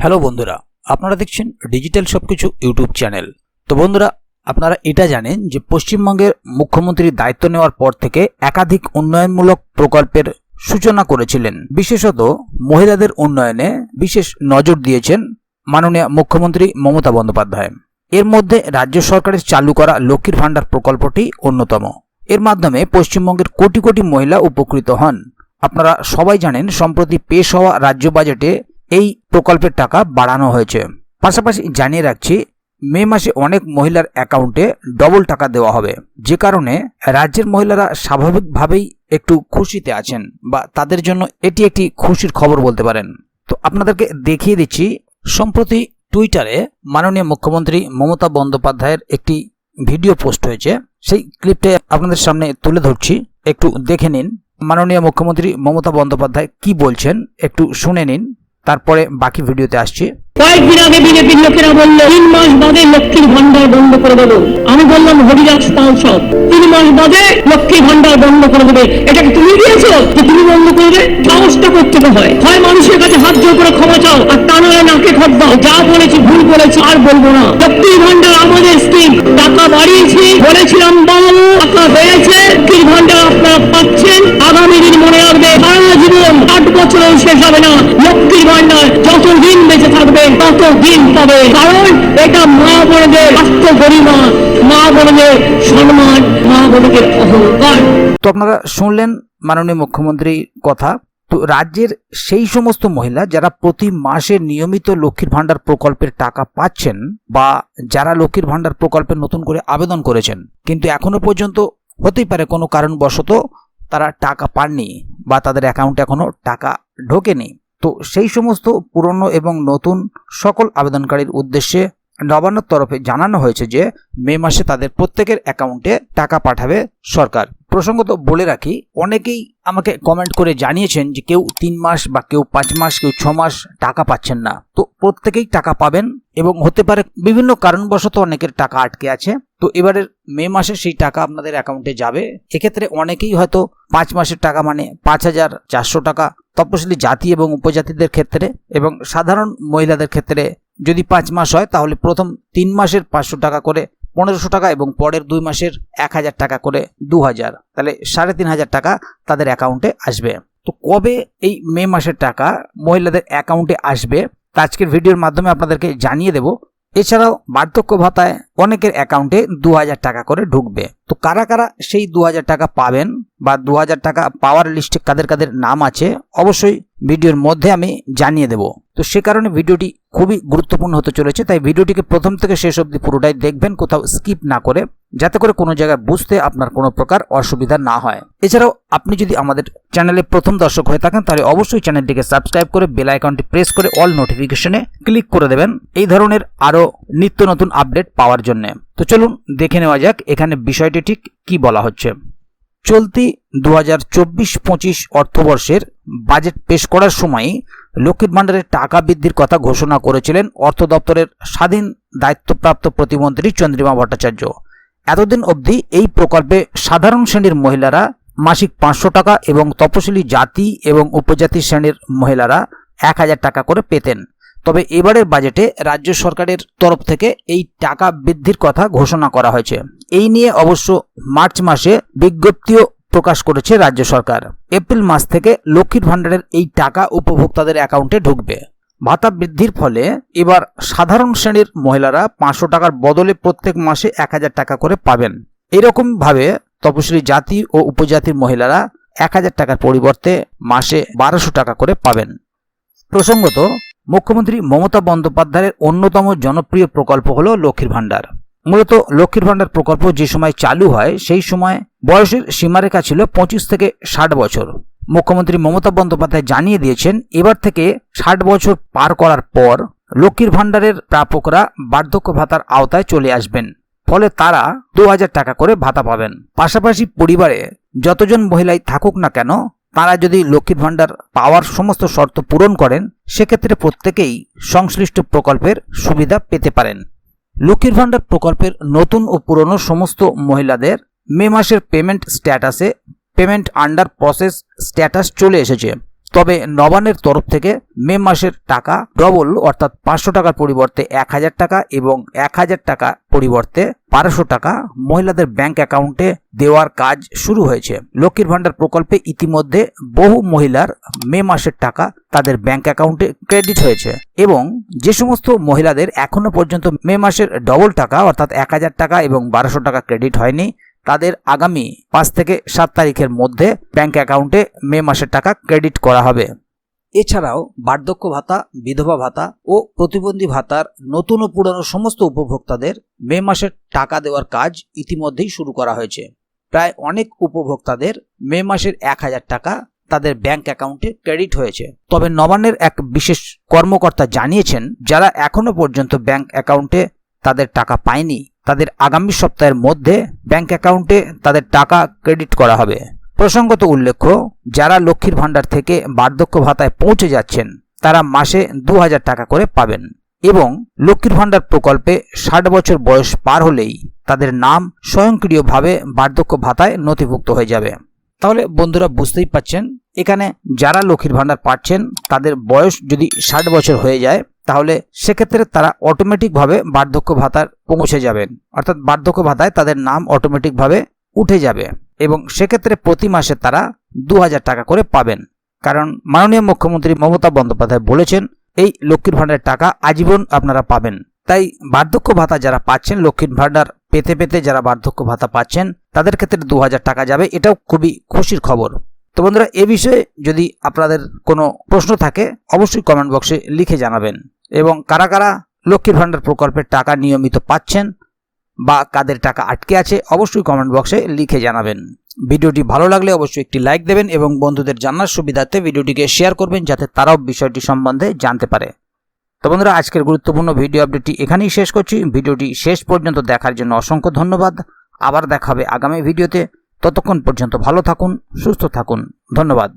Hello বন্ধুরা, আপনারা দেখছেন ডিজিটাল সবকিছু ইউটিউব চ্যানেল। তো বন্ধুরা, আপনারা এটা জানেন যে পশ্চিমবঙ্গের মুখ্যমন্ত্রীর দায়িত্ব নেওয়ার পর থেকে একাধিক উন্নয়নমূলক প্রকল্পের সূচনা করেছিলেন। বিশেষত মহিলাদের উন্নয়নে বিশেষ নজর দিয়েছেন মাননীয় মুখ্যমন্ত্রী মমতা বন্দ্যোপাধ্যায়। এর মধ্যে রাজ্য সরকারের চালু করা লক্ষ্মীর ভাণ্ডার প্রকল্পটি অন্যতম। এর মাধ্যমে পশ্চিমবঙ্গের কোটি কোটি মহিলা উপকৃত হন। আপনারা সবাই জানেন, সম্প্রতি পেশ হওয়া রাজ্য বাজেটে এই প্রকল্পের টাকা বাড়ানো হয়েছে। পাশাপাশি জানিয়ে রাখছি, মে মাসে অনেক মহিলার অ্যাকাউন্টে ডবল টাকা দেওয়া হবে, যে কারণে রাজ্যের মহিলারা স্বাভাবিকভাবেই একটু খুশিতে আছেন, বা তাদের জন্য এটি একটি খুশির খবর বলতে পারেন। তো আপনাদেরকে দেখিয়ে দিচ্ছি, সম্প্রতি টুইটারে মাননীয় মুখ্যমন্ত্রী মমতা বন্দ্যোপাধ্যায়ের একটি ভিডিও পোস্ট হয়েছে। সেই ক্লিপটা আপনাদের সামনে তুলে ধরছি, একটু দেখে নিন। মাননীয় মুখ্যমন্ত্রী মমতা বন্দ্যোপাধ্যায় কি বলছেন একটু শুনে নিন, তারপরে বাকি ভিডিওতে আসছি। কয়েকদিন আগে বিজেপির লোকেরা বললো 3 মাস বাদে লক্ষ্মীর ভান্ডার বন্ধ করে দেবো। আমি বললাম হরিদাস পাল সব 3 মাস বাদে লক্ষ্মীর ভান্ডার বন্ধ করে দেবে। এটাকে তুমি দিয়েছো যে তুমি বন্ধ করবে? সাহসটা করতে হয়, হয় মানুষের কাছে হাত জোর করে ক্ষমা চাও, আর তা নয় নাকে খত দাও, যা বলেছি ভুল করেছি আর বলবো না। লক্ষ্মীর ভান্ডার আমাদের স্কিম, টাকা বাড়িয়েছি বলেছিলাম, বাড়াবো, টাকা বেড়েছে। লক্ষ্মীর ভান্ডার আপনারা পাচ্ছেন। আগামী দিন মনে রাখবে, সারা জীবন 8 বছরেও শেষ হবে না লক্ষ্মীর ভান্ডার। যতদিন বেঁচে থাকবে ততদিন পাবে, কারণ এটা মা বোনদের রাষ্ট্র গরিমা, মা বোনদের সম্মান, মা বোনদের অহংকার। তো আপনারা শুনলেন মাননীয় মুখ্যমন্ত্রীর কথা। তো রাজ্যের সেই সমস্ত মহিলা যারা প্রতি মাসে নিয়মিত লক্ষ্মীর ভাণ্ডার প্রকল্পের টাকা পাচ্ছেন, বা যারা লক্ষ্মীর ভাণ্ডার প্রকল্পে নতুন করে আবেদন করেছেন কিন্তু এখনো পর্যন্ত হতেই পারে কোনো কারণবশত তারা টাকা পাননি, বা তাদের অ্যাকাউন্টে এখনো টাকা ঢোকেনি, তো সেই সমস্ত পুরনো এবং নতুন সকল আবেদনকারীর উদ্দেশ্যে নবান্নর তরফে জানানো হয়েছে যে মে মাসে তাদের প্রত্যেকের অ্যাকাউন্টে টাকা পাঠাবে সরকার। প্রসঙ্গত বলে রাখি, অনেকেই আমাকে কমেন্ট করে জানিয়েছেন যে কেউ 3 মাস বা কেউ 5 মাস, কেউ 6 মাস টাকা পাচ্ছেন না। তো প্রত্যেকেই টাকা পাবেন, এবং হতে পারে বিভিন্ন কারণবশত অনেকের টাকা আটকে আছে। তো এবারের মে মাসে সেই টাকা আপনাদের অ্যাকাউন্টে যাবে। এক্ষেত্রে অনেকেই হয়তো 5 মাসের টাকা মানে 5,400 টাকা তপশিলি জাতি এবং উপজাতিদের ক্ষেত্রে, এবং সাধারণ মহিলাদের ক্ষেত্রে যদি 5 মাস হয় তাহলে প্রথম 3 মাসের 500 টাকা করে 1500 টাকা, এবং পরের 2 মাসের 1000 টাকা করে 2000, তাহলে 3500 টাকা তাদের অ্যাকাউন্টে আসবে। তো কবে এই মে মাসের টাকা মহিলাদের অ্যাকাউন্টে আসবে তা আজকের ভিডিওর মাধ্যমে আপনাদেরকে জানিয়ে দেব। এছাড়াও বার্ধক্য ভাতায় অনেকের অ্যাকাউন্টে 2000 টাকা করে ঢুকবে। তো কারা কারা সেই 2000 টাকা পাবেন, বা 2000 টাকা পাওয়ার লিস্টে কাদের কাদের নাম আছে, অবশ্যই ভিডিওর মধ্যে আমি জানিয়ে দেব। তো সে কারণে ভিডিওটি খুবই গুরুত্বপূর্ণ হতে চলেছে, তাই ভিডিওটিকে প্রথম থেকে শেষ অবধি পুরোটাই দেখবেন, কোথাও স্কিপ না করে, যাতে করে কোনো জায়গায় বুঝতে আপনার কোনো প্রকার অসুবিধা না হয়। এছাড়াও আপনি যদি আমাদের চ্যানেলে প্রথম দর্শক হয়ে থাকেন তাহলে অবশ্যই চ্যানেলটিকে সাবস্ক্রাইব করে বেল আইকনটি প্রেস করে অল নোটিফিকেশনে ক্লিক করে দেবেন এই ধরনের আরও নিত্য নতুন আপডেট পাওয়ার জন্য। তো চলুন দেখে নেওয়া যাক এখানে বিষয়টি ঠিক কি বলা হচ্ছে। চলতি 2024-25 অর্থবর্ষের বাজেট পেশ করার সময়ই লক্ষ্মীর ভাণ্ডারের টাকা বৃদ্ধির কথা ঘোষণা করেছিলেন অর্থ দপ্তরের স্বাধীন দায়িত্বপ্রাপ্ত প্রতিমন্ত্রী চন্দ্রিমা ভট্টাচার্য। এতদিন অবধি এই প্রকল্পে সাধারণ শ্রেণীর মহিলারা মাসিক 500 টাকা এবং তপশিলি জাতি এবং উপজাতি শ্রেণীর মহিলারা 1000 টাকা করে পেতেন। তবে এবারের বাজেটে রাজ্য সরকারের তরফ থেকে এই টাকা বৃদ্ধির কথা ঘোষণা করা হয়েছে। এই নিয়ে অবশ্য মার্চ মাসে বিজ্ঞপ্তিও প্রকাশ করেছে রাজ্য সরকার। এপ্রিল মাস থেকে লক্ষ্মীর ভাণ্ডারের এই টাকা উপভোক্তাদের অ্যাকাউন্টে ঢুকবে। ভাতা বৃদ্ধির ফলে এবার সাধারণ শ্রেণীর মহিলারা 500 টাকার বদলে প্রত্যেক মাসে 1000 টাকা করে পাবেন। এরকমভাবে তপশিলি জাতি ও উপজাতির মহিলারা 1000 টাকার পরিবর্তে মাসে 1200 টাকা করে পাবেন। প্রসঙ্গত, মুখ্যমন্ত্রী মমতা বন্দ্যোপাধ্যায়ের অন্যতম জনপ্রিয় প্রকল্প হল লক্ষ্মীর ভাণ্ডার। মূলত লক্ষ্মীর ভাণ্ডার প্রকল্প যে সময় চালু হয় সেই সময় বয়সের সীমারেখা ছিল 25 থেকে 60 বছর। মুখ্যমন্ত্রী মমতা বন্দ্যোপাধ্যায় জানিয়ে দিয়েছেন, এবার থেকে 60 বছর পার করার পর লক্ষ্মীর ভাণ্ডারের প্রাপকরা বার্ধক্য ভাতার আওতায় চলে আসবেন। ফলে তারা 2000 টাকা করে ভাতা পাবেন। পাশাপাশি পরিবারে যতজন মহিলাই থাকুক না কেন, তারা যদি লক্ষ্মীর ভাণ্ডার পাওয়ার সমস্ত শর্ত পূরণ করেন, সেক্ষেত্রে প্রত্যেকেই সংশ্লিষ্ট প্রকল্পের সুবিধা পেতে পারেন। লক্ষ্মীর ভাণ্ডার প্রকল্পের নতুন ও পুরনো সমস্ত মহিলাদের মে মাসের পেমেন্ট স্ট্যাটাসে পেমেন্ট আন্ডার প্রসেস স্ট্যাটাস চলে এসেছে। তবে নবান্নের তরফ থেকে মে মাসের টাকা ডবল অর্থাৎ 500 টাকার পরিবর্তে 1000 টাকা এবং 1000 টাকা পরিবর্তে 1200 টাকা মহিলাদের ব্যাংক অ্যাকাউন্টে দেওয়ার কাজ শুরু হয়েছে। লক্ষ্মীর ভান্ডার প্রকল্পে ইতিমধ্যে বহু মহিলার মে মাসের টাকা তাদের ব্যাংক অ্যাকাউন্টে ক্রেডিট হয়েছে এবং যে সমস্ত মহিলাদের এখনো পর্যন্ত মে মাসের ডবল টাকা অর্থাৎ 1000 টাকা এবং 1200 টাকা ক্রেডিট হয়নি তাদের আগামী 5 থেকে 7 তারিখের মধ্যে ব্যাংক অ্যাকাউন্টে মে মাসের টাকা ক্রেডিট করা হবে। এছাড়াও বার্ধক্য ভাতা, বিধবা ভাতা ও প্রতিবন্ধী ভাতার নতুন ও পুরনো সমস্ত উপভোক্তাদের মে মাসের টাকা দেওয়ার কাজ ইতিমধ্যেই শুরু করা হয়েছে। প্রায় অনেক উপভোক্তাদের মে মাসের 1000 টাকা তাদের ব্যাংক অ্যাকাউন্টে ক্রেডিট হয়েছে। তবে নবান্নের এক বিশেষ কর্মকর্তা জানিয়েছেন যারা এখনো পর্যন্ত ব্যাংক অ্যাকাউন্টে তাদের টাকা পায়নি তাদের আগামী সপ্তাহের মধ্যে ব্যাংক অ্যাকাউন্টে তাদের টাকা ক্রেডিট করা হবে। প্রসঙ্গত উল্লেখ্য, যারা লক্ষ্মীর ভান্ডার থেকে বার্ধক্য ভাতায় পৌঁছে যাচ্ছেন তারা মাসে 2000 টাকা করে পাবেন এবং লক্ষ্মীর ভান্ডার প্রকল্পে 60 বছর বয়স পার হলেই তাদের নাম স্বয়ংক্রিয়ভাবে বার্ধক্য ভাতায় নথিভুক্ত হয়ে যাবে। তাহলে বন্ধুরা বুঝতেই পাচ্ছেন, এখানে যারা লক্ষ্মীর ভান্ডার পাচ্ছেন তাদের বয়স যদি 60 বছর হয়ে যায় তাহলে সেক্ষেত্রে তারা অটোমেটিকভাবে বার্ধক্য ভাতার পৌঁছে যাবেন, অর্থাৎ বার্ধক্য ভাতায় তাদের নাম অটোমেটিকভাবে উঠে যাবে এবং সেক্ষেত্রে প্রতি মাসে তারা 2000 টাকা করে পাবেন। কারণ মাননীয় মুখ্যমন্ত্রী মমতা বন্দ্যোপাধ্যায় বলেছেন এই লক্ষ্মীর ভান্ডারের টাকা আজীবন আপনারা পাবেন। তাই বার্ধক্য ভাতা যারা পাচ্ছেন, লক্ষ্মীর ভান্ডার পেতে পেতে যারা বার্ধক্য ভাতা পাচ্ছেন তাদের ক্ষেত্রে 2000 টাকা যাবে, এটাও খুবই খুশির খবর। তো বন্ধুরা, এ বিষয়ে যদি আপনাদের কোনো প্রশ্ন থাকে অবশ্যই কমেন্ট বক্সে লিখে জানাবেন এবং কারা কারা লক্ষ্মীর ভান্ডার প্রকল্পের টাকা নিয়মিত পাচ্ছেন বা কাদের টাকা আটকে আছে অবশ্যই কমেন্ট বক্সে লিখে জানাবেন। ভিডিওটি ভালো লাগলে অবশ্যই একটি লাইক দেবেন এবং বন্ধুদের জানার সুবিধার্থে ভিডিওটিকে শেয়ার করবেন যাতে তারাও বিষয়টি সম্বন্ধে জানতে পারে। তো বন্ধুরা, আজকের গুরুত্বপূর্ণ ভিডিও আপডেটটি এখানেই শেষ করছি। ভিডিওটি শেষ পর্যন্ত দেখার জন্য অসংখ্য ধন্যবাদ। আবার দেখা হবে আগামী ভিডিওতে। ততক্ষণ পর্যন্ত ভালো থাকুন, সুস্থ থাকুন। ধন্যবাদ।